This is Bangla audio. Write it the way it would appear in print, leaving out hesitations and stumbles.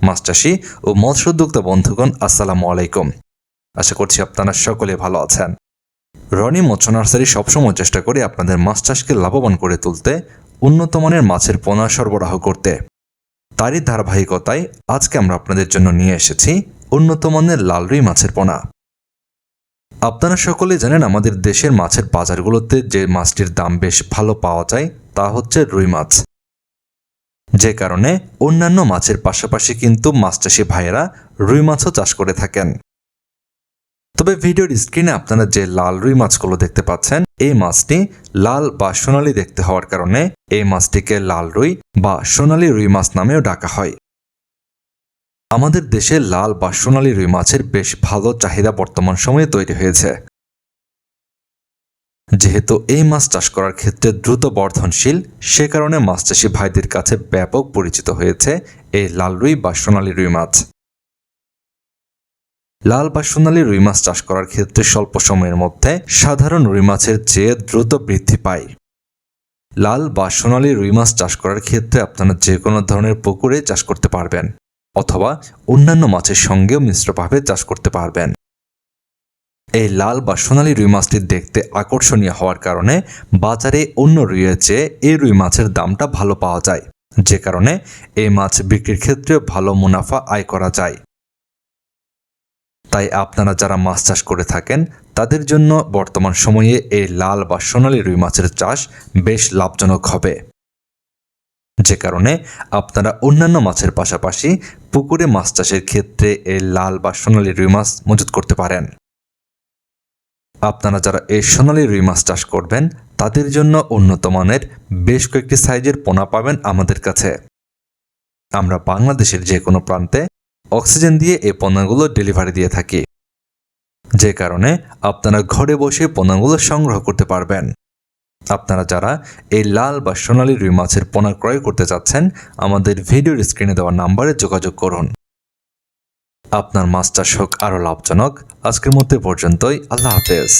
মাছ চাষি ও মৎস্য উদ্যোক্তা বন্ধুগণ, আসসালামু আলাইকুম। আশা করছি আপনারা সকলে ভালো আছেন। রনি মৎস্য নার্সারি সবসময় চেষ্টা করে আপনাদের মাছ চাষকে লাভবান করে তুলতে, উন্নত মানের মাছের পোনা সরবরাহ করতে। তারই ধারাবাহিকতায় আজকে আমরা আপনাদের জন্য নিয়ে এসেছি উন্নত মানের লাল রুই মাছের পোনা। আপনারা সকলে জানেন, আমাদের দেশের মাছের বাজারগুলোতে যে মাছটির দাম বেশ ভালো পাওয়া যায় তা হচ্ছে রুই মাছ। যে কারণে অন্যান্য মাছের পাশাপাশি কিন্তু মাছ চাষি ভাইয়েরা রুই মাছও চাষ করে থাকেন। তবে ভিডিওর স্ক্রিনে আপনারা যে লাল রুই মাছগুলো দেখতে পাচ্ছেন, এই মাছটি লাল বা সোনালী দেখতে হওয়ার কারণে এই মাছটিকে লাল রুই বা সোনালী রুই মাছ নামেও ডাকা হয়। আমাদের দেশে লাল বা সোনালী রুই মাছের বেশ ভালো চাহিদা বর্তমান সময়ে তৈরি হয়েছে, যেহেতু এই মাছ চাষ করার ক্ষেত্রে দ্রুত বর্ধনশীল, সে কারণে মাছ চাষি ভাইদের কাছে ব্যাপক পরিচিত হয়েছে এই লাল রুই বা সোনালী রুই মাছ। লাল বা সোনালী রুই মাছ চাষ করার ক্ষেত্রে স্বল্প সময়ের মধ্যে সাধারণ রুই মাছের চেয়ে দ্রুত বৃদ্ধি পায়। লাল বা সোনালী রুই মাছ চাষ করার ক্ষেত্রে আপনারা যে কোনো ধরনের পুকুরে চাষ করতে পারবেন, অথবা অন্যান্য মাছের সঙ্গেও মিশ্রভাবে চাষ করতে পারবেন। এই লাল বা সোনালী রুই মাছটি দেখতে আকর্ষণীয় হওয়ার কারণে বাজারে অন্য রুইয়ের চেয়ে এই রুই মাছের দামটা ভালো পাওয়া যায়, যে কারণে এই মাছ বিক্রির ক্ষেত্রে ভালো মুনাফা আয় করা যায়। তাই আপনারা যারা মাছ চাষ করে থাকেন তাদের জন্য বর্তমান সময়ে এই লাল বা সোনালী রুই মাছের চাষ বেশ লাভজনক হবে, যে কারণে আপনারা অন্যান্য মাছের পাশাপাশি পুকুরে মাছ চাষের ক্ষেত্রে এই লাল বা সোনালী রুই মাছ মজুত করতে পারেন। আপনারা যারা এই সোনালী রুই মাছ চাষ করবেন তাদের জন্য উন্নত মানের বেশ কয়েকটি সাইজের পোনা পাবেন আমাদের কাছে। আমরা বাংলাদেশের যে কোনো প্রান্তে অক্সিজেন দিয়ে এই পোনাগুলো ডেলিভারি দিয়ে থাকি, যে কারণে আপনারা ঘরে বসে পোনাগুলো সংগ্রহ করতে পারবেন। আপনারা যারা এই লাল বা সোনালী রুই মাছের পোনা ক্রয় করতে চাচ্ছেন, আমাদের ভিডিওর স্ক্রিনে দেওয়া নাম্বারে যোগাযোগ করুন। আপনার মাছ চাষ হোক আরও লাভজনক। আজকের মতো পর্যন্তই। আল্লাহ হাফেজ।